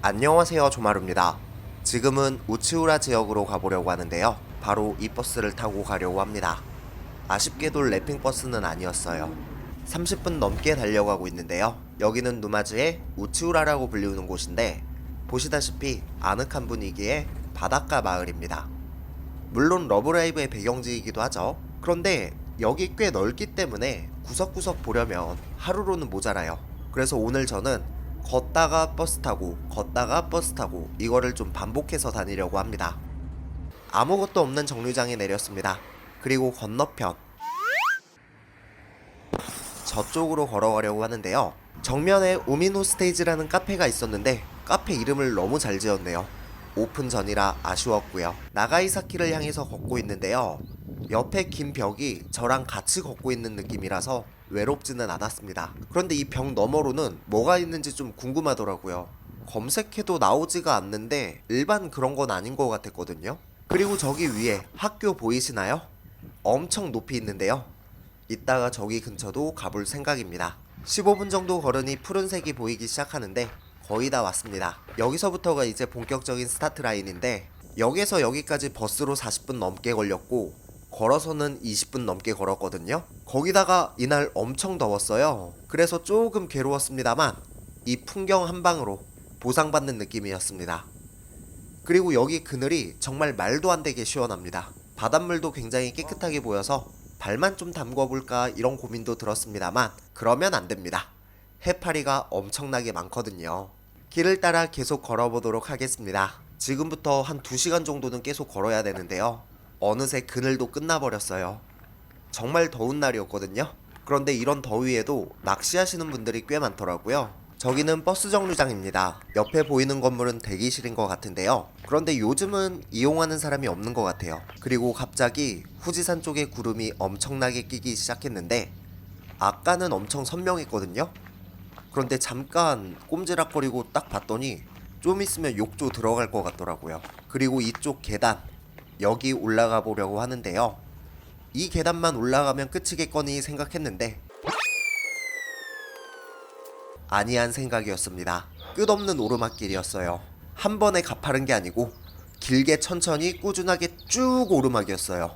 안녕하세요, 조마루입니다. 지금은 우치우라 지역으로 가보려고 하는데요. 바로 이 버스를 타고 가려고 합니다. 아쉽게도 랩핑 버스는 아니었어요. 30분 넘게 달려가고 있는데요. 여기는 누마즈의 우치우라라고 불리우는 곳인데 보시다시피 아늑한 분위기의 바닷가 마을입니다. 물론 러브라이브의 배경지이기도 하죠. 그런데 여기 꽤 넓기 때문에 구석구석 보려면 하루로는 모자라요. 그래서 오늘 저는 걷다가 버스 타고 걷다가 버스 타고 이거를 좀 반복해서 다니려고 합니다. 아무것도 없는 정류장에 내렸습니다. 그리고 건너편 저쪽으로 걸어가려고 하는데요. 정면에 우미노 스테이지라는 카페가 있었는데 카페 이름을 너무 잘 지었네요. 오픈 전이라 아쉬웠고요. 나가이사키를 향해서 걷고 있는데요. 옆에 긴 벽이 저랑 같이 걷고 있는 느낌이라서 외롭지는 않았습니다. 그런데 이 벽 너머로는 뭐가 있는지 좀 궁금하더라고요. 검색해도 나오지가 않는데 일반 그런 건 아닌 것 같았거든요. 그리고 저기 위에 학교 보이시나요? 엄청 높이 있는데요. 이따가 저기 근처도 가볼 생각입니다. 15분 정도 걸으니 푸른색이 보이기 시작하는데 거의 다 왔습니다. 여기서부터가 이제 본격적인 스타트 라인인데 여기서 여기까지 버스로 40분 넘게 걸렸고 걸어서는 20분 넘게 걸었거든요. 거기다가 이날 엄청 더웠어요. 그래서 조금 괴로웠습니다만 이 풍경 한 방으로 보상받는 느낌이었습니다. 그리고 여기 그늘이 정말 말도 안 되게 시원합니다. 바닷물도 굉장히 깨끗하게 보여서 발만 좀 담궈볼까 이런 고민도 들었습니다만 그러면 안 됩니다. 해파리가 엄청나게 많거든요. 길을 따라 계속 걸어보도록 하겠습니다. 지금부터 한 2시간 정도는 계속 걸어야 되는데요. 어느새 그늘도 끝나버렸어요. 정말 더운 날이었거든요. 그런데 이런 더위에도 낚시하시는 분들이 꽤 많더라고요. 저기는 버스 정류장입니다. 옆에 보이는 건물은 대기실인 것 같은데요. 그런데 요즘은 이용하는 사람이 없는 것 같아요. 그리고 갑자기 후지산 쪽에 구름이 엄청나게 끼기 시작했는데 아까는 엄청 선명했거든요. 그런데 잠깐 꼼지락거리고 딱 봤더니 좀 있으면 욕조 들어갈 것 같더라고요. 그리고 이쪽 계단 여기 올라가 보려고 하는데요. 이 계단만 올라가면 끝이겠거니 생각했는데 아니한 생각이었습니다. 끝없는 오르막길이었어요. 한 번에 가파른 게 아니고 길게 천천히 꾸준하게 쭉 오르막이었어요.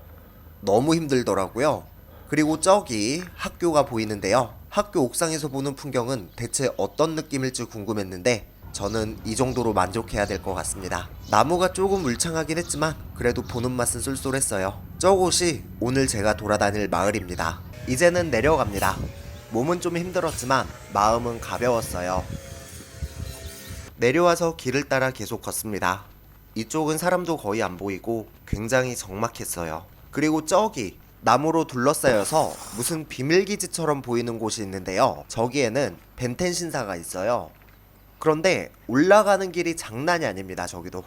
너무 힘들더라고요. 그리고 저기 학교가 보이는데요. 학교 옥상에서 보는 풍경은 대체 어떤 느낌일지 궁금했는데 저는 이 정도로 만족해야 될 것 같습니다. 나무가 조금 울창하긴 했지만 그래도 보는 맛은 쏠쏠했어요. 저곳이 오늘 제가 돌아다닐 마을입니다. 이제는 내려갑니다. 몸은 좀 힘들었지만 마음은 가벼웠어요. 내려와서 길을 따라 계속 걷습니다. 이쪽은 사람도 거의 안 보이고 굉장히 적막했어요. 그리고 저기 나무로 둘러싸여서 무슨 비밀기지처럼 보이는 곳이 있는데요. 저기에는 벤텐 신사가 있어요. 그런데 올라가는 길이 장난이 아닙니다. 저기도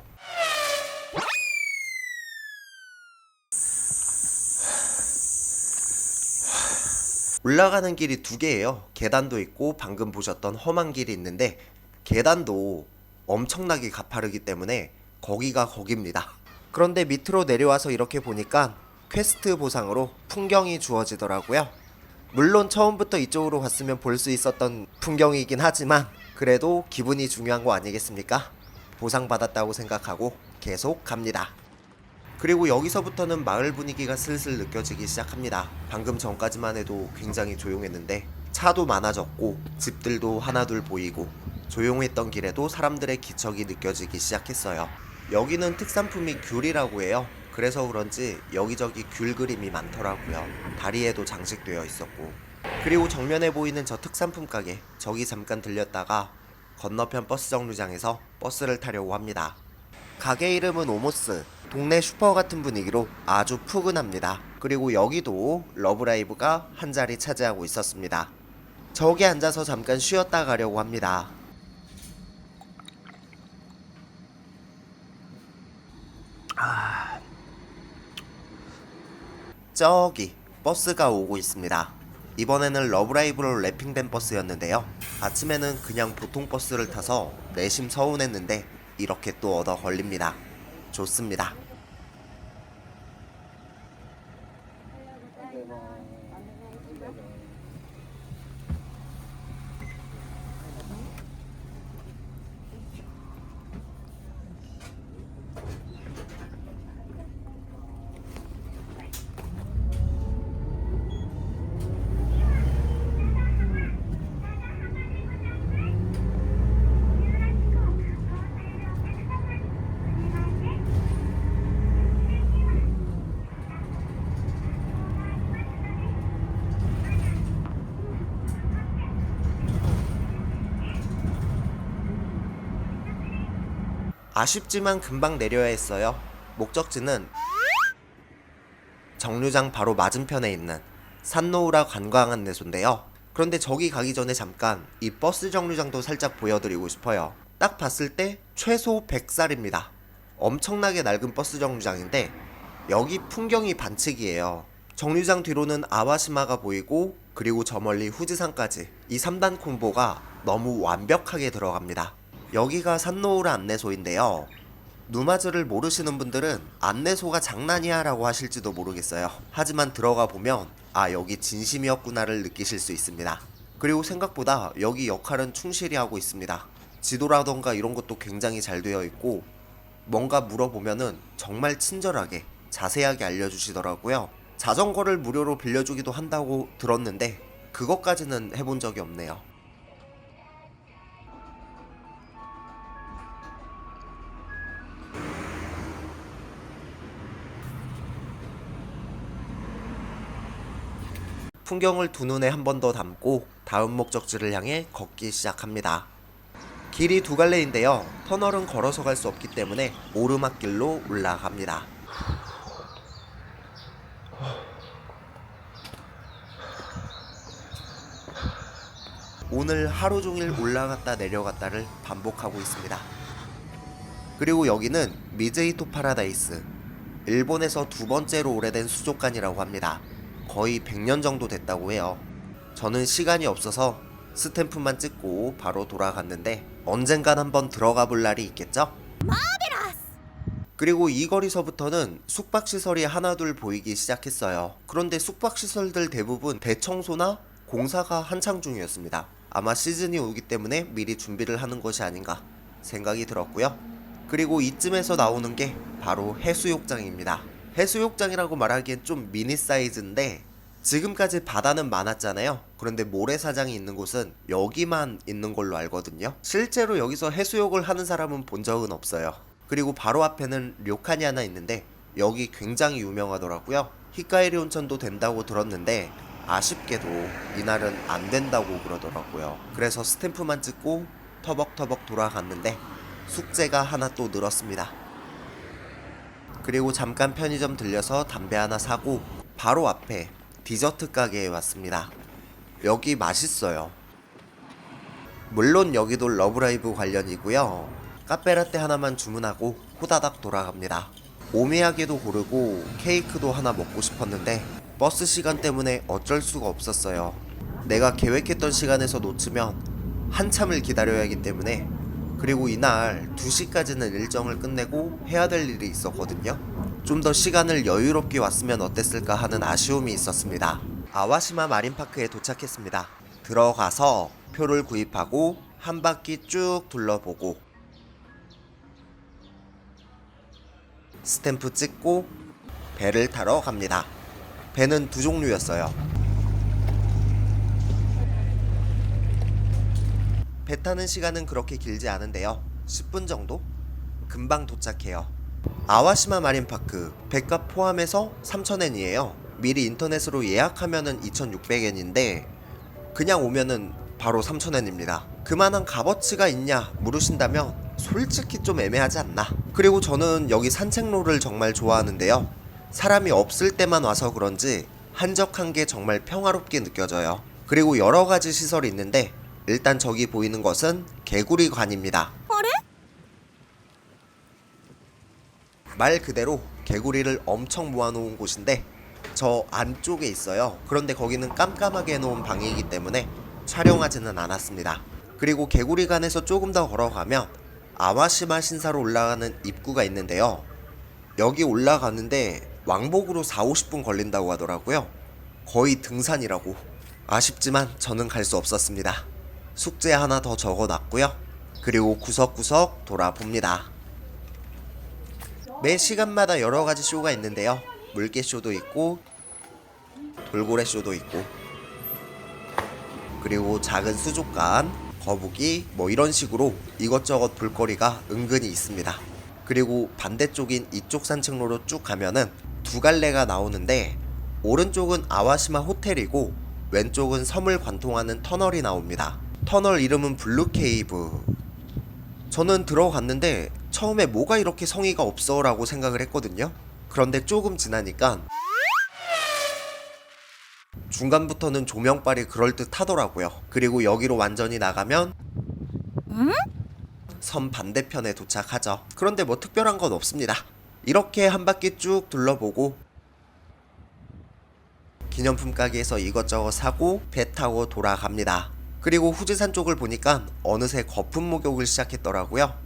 올라가는 길이 2개예요. 계단도 있고 방금 보셨던 험한 길이 있는데 계단도 엄청나게 가파르기 때문에 거기가 거깁니다. 그런데 밑으로 내려와서 이렇게 보니까 퀘스트 보상으로 풍경이 주어지더라고요. 물론 처음부터 이쪽으로 갔으면 볼 수 있었던 풍경이긴 하지만 그래도 기분이 중요한 거 아니겠습니까? 보상받았다고 생각하고 계속 갑니다. 그리고 여기서부터는 마을 분위기가 슬슬 느껴지기 시작합니다. 방금 전까지만 해도 굉장히 조용했는데 차도 많아졌고 집들도 하나둘 보이고 조용했던 길에도 사람들의 기척이 느껴지기 시작했어요. 여기는 특산품이 귤이라고 해요. 그래서 그런지 여기저기 귤 그림이 많더라고요. 다리에도 장식되어 있었고. 그리고 정면에 보이는 저 특산품 가게 저기 잠깐 들렸다가 건너편 버스 정류장에서 버스를 타려고 합니다. 가게 이름은 오모스. 동네 슈퍼 같은 분위기로 아주 푸근합니다. 그리고 여기도 러브라이브가 한 자리 차지하고 있었습니다. 저기 앉아서 잠깐 쉬었다 가려고 합니다. 저기 버스가 오고 있습니다. 이번에는 러브라이브로 랩핑된 버스였는데요. 아침에는 그냥 보통 버스를 타서 내심 서운했는데 이렇게 또 얻어 걸립니다. 좋습니다. 아쉽지만 금방 내려야 했어요. 목적지는 정류장 바로 맞은편에 있는 산노우라 관광 안내소인데요. 그런데 저기 가기 전에 잠깐 이 버스 정류장도 살짝 보여드리고 싶어요. 딱 봤을 때 최소 100살입니다. 엄청나게 낡은 버스 정류장인데 여기 풍경이 반칙이에요. 정류장 뒤로는 아와시마가 보이고 그리고 저 멀리 후지산까지 이 3단 콤보가 너무 완벽하게 들어갑니다. 여기가 산노우라 안내소인데요. 누마즈를 모르시는 분들은 안내소가 장난이야 라고 하실지도 모르겠어요. 하지만 들어가 보면 아 여기 진심이었구나를 느끼실 수 있습니다. 그리고 생각보다 여기 역할은 충실히 하고 있습니다. 지도라던가 이런 것도 굉장히 잘 되어 있고 뭔가 물어보면은 정말 친절하게 자세하게 알려주시더라고요. 자전거를 무료로 빌려주기도 한다고 들었는데 그것까지는 해본 적이 없네요. 풍경을 두 눈에 한 번 더 담고 다음 목적지를 향해 걷기 시작합니다. 길이 두 갈래인데요. 터널은 걸어서 갈 수 없기 때문에 오르막길로 올라갑니다. 오늘 하루 종일 올라갔다 내려갔다를 반복하고 있습니다. 그리고 여기는 미즈히토 파라다이스, 일본에서 두 번째로 오래된 수족관이라고 합니다. 거의 100년 정도 됐다고 해요. 저는 시간이 없어서 스탬프만 찍고 바로 돌아갔는데 언젠간 한번 들어가 볼 날이 있겠죠? 그리고 이 거리서부터는 숙박시설이 하나둘 보이기 시작했어요. 그런데 숙박시설들 대부분 대청소나 공사가 한창 중이었습니다. 아마 시즌이 오기 때문에 미리 준비를 하는 것이 아닌가 생각이 들었고요. 그리고 이쯤에서 나오는 게 바로 해수욕장입니다. 해수욕장이라고 말하기엔 좀 미니 사이즈인데 지금까지 바다는 많았잖아요. 그런데 모래사장이 있는 곳은 여기만 있는 걸로 알거든요. 실제로 여기서 해수욕을 하는 사람은 본 적은 없어요. 그리고 바로 앞에는 료칸이 하나 있는데 여기 굉장히 유명하더라고요. 히카에리 온천도 된다고 들었는데 아쉽게도 이날은 안 된다고 그러더라고요. 그래서 스탬프만 찍고 터벅터벅 돌아갔는데 숙제가 하나 또 늘었습니다. 그리고 잠깐 편의점 들려서 담배 하나 사고 바로 앞에 디저트 가게에 왔습니다. 여기 맛있어요. 물론 여기도 러브라이브 관련이고요. 카페라떼 하나만 주문하고 호다닥 돌아갑니다. 오미야게도 고르고 케이크도 하나 먹고 싶었는데 버스 시간 때문에 어쩔 수가 없었어요. 내가 계획했던 시간에서 놓치면 한참을 기다려야 하기 때문에. 그리고 이날 2시까지는 일정을 끝내고 해야 될 일이 있었거든요. 좀 더 시간을 여유롭게 왔으면 어땠을까 하는 아쉬움이 있었습니다. 아와시마 마린파크에 도착했습니다. 들어가서 표를 구입하고 한 바퀴 쭉 둘러보고 스탬프 찍고 배를 타러 갑니다. 배는 두 종류였어요. 배 타는 시간은 그렇게 길지 않은데요. 10분 정도? 금방 도착해요. 아와시마 마린파크 배값 포함해서 3,000엔이에요. 미리 인터넷으로 예약하면은 2,600엔인데 그냥 오면은 바로 3,000엔입니다. 그만한 값어치가 있냐 물으신다면 솔직히 좀 애매하지 않나. 그리고 저는 여기 산책로를 정말 좋아하는데요. 사람이 없을 때만 와서 그런지 한적한 게 정말 평화롭게 느껴져요. 그리고 여러가지 시설이 있는데 일단 저기 보이는 것은 개구리관입니다. 말 그대로 개구리를 엄청 모아놓은 곳인데 저 안쪽에 있어요. 그런데 거기는 깜깜하게 해놓은 방이기 때문에 촬영하지는 않았습니다. 그리고 개구리관에서 조금 더 걸어가면 아와시마 신사로 올라가는 입구가 있는데요. 여기 올라가는데 왕복으로 4-50분 걸린다고 하더라고요. 거의 등산이라고. 아쉽지만 저는 갈 수 없었습니다. 숙제 하나 더 적어놨고요. 그리고 구석구석 돌아봅니다. 매 시간마다 여러가지 쇼가 있는데요. 물개쇼도 있고 돌고래쇼도 있고 그리고 작은 수족관, 거북이 뭐 이런 식으로 이것저것 볼거리가 은근히 있습니다. 그리고 반대쪽인 이쪽 산책로로 쭉 가면은 두 갈래가 나오는데 오른쪽은 아와시마 호텔이고 왼쪽은 섬을 관통하는 터널이 나옵니다. 터널 이름은 블루케이브. 저는 들어갔는데 처음에 뭐가 이렇게 성의가 없어 라고 생각을 했거든요. 그런데 조금 지나니까 중간부터는 조명빨이 그럴듯하더라고요. 그리고 여기로 완전히 나가면 섬 반대편에 도착하죠. 그런데 뭐 특별한 건 없습니다. 이렇게 한 바퀴 쭉 둘러보고 기념품 가게에서 이것저것 사고 배 타고 돌아갑니다. 그리고 후지산 쪽을 보니까 어느새 거품 목욕을 시작했더라고요.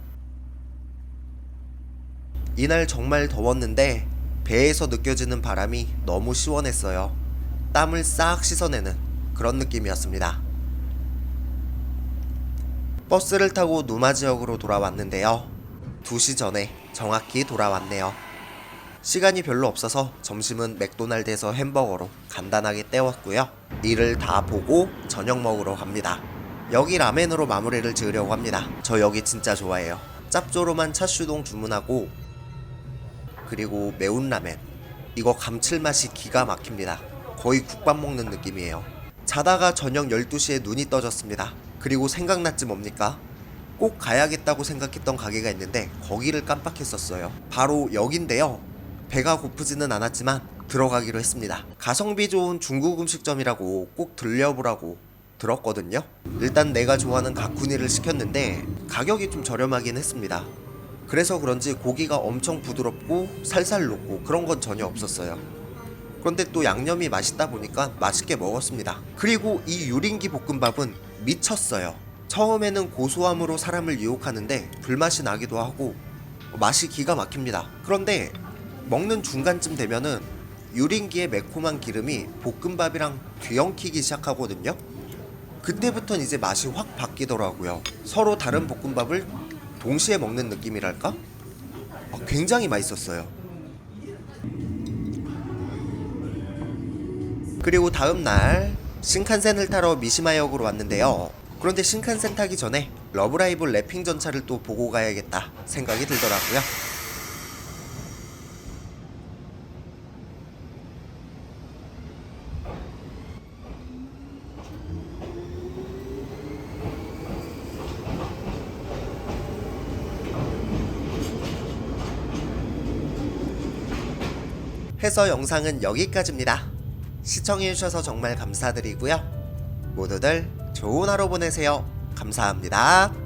이날 정말 더웠는데 배에서 느껴지는 바람이 너무 시원했어요. 땀을 싹 씻어내는 그런 느낌이었습니다. 버스를 타고 누마 지역으로 돌아왔는데요. 2시 전에 정확히 돌아왔네요. 시간이 별로 없어서 점심은 맥도날드에서 햄버거로 간단하게 때웠고요. 일을 다 보고 저녁 먹으러 갑니다. 여기 라멘으로 마무리를 지으려고 합니다. 저 여기 진짜 좋아해요. 짭조름한 차슈동 주문하고 그리고 매운 라멘, 이거 감칠맛이 기가 막힙니다. 거의 국밥 먹는 느낌이에요. 자다가 저녁 12시에 눈이 떠졌습니다. 그리고 생각났지 뭡니까? 꼭 가야겠다고 생각했던 가게가 있는데 거기를 깜빡했었어요. 바로 여긴데요. 배가 고프지는 않았지만 들어가기로 했습니다. 가성비 좋은 중국 음식점이라고 꼭 들려보라고 들었거든요. 일단 내가 좋아하는 가쿠니를 시켰는데 가격이 좀 저렴하긴 했습니다. 그래서 그런지 고기가 엄청 부드럽고 살살 녹고 그런 건 전혀 없었어요. 그런데 또 양념이 맛있다 보니까 맛있게 먹었습니다. 그리고 이 유린기 볶음밥은 미쳤어요. 처음에는 고소함으로 사람을 유혹하는데 불맛이 나기도 하고 맛이 기가 막힙니다. 그런데 먹는 중간쯤 되면은 유린기의 매콤한 기름이 볶음밥이랑 뒤엉키기 시작하거든요. 그때부터는 이제 맛이 확 바뀌더라고요. 서로 다른 볶음밥을 동시에 먹는 느낌이랄까? 굉장히 맛있었어요. 그리고 다음날 신칸센을 타러 미시마역으로 왔는데요. 그런데 신칸센 타기 전에 러브라이브 랩핑 전차를 또 보고 가야겠다 생각이 들더라고요. 해서 영상은 여기까지입니다. 시청해주셔서 정말 감사드리고요. 모두들 좋은 하루 보내세요. 감사합니다.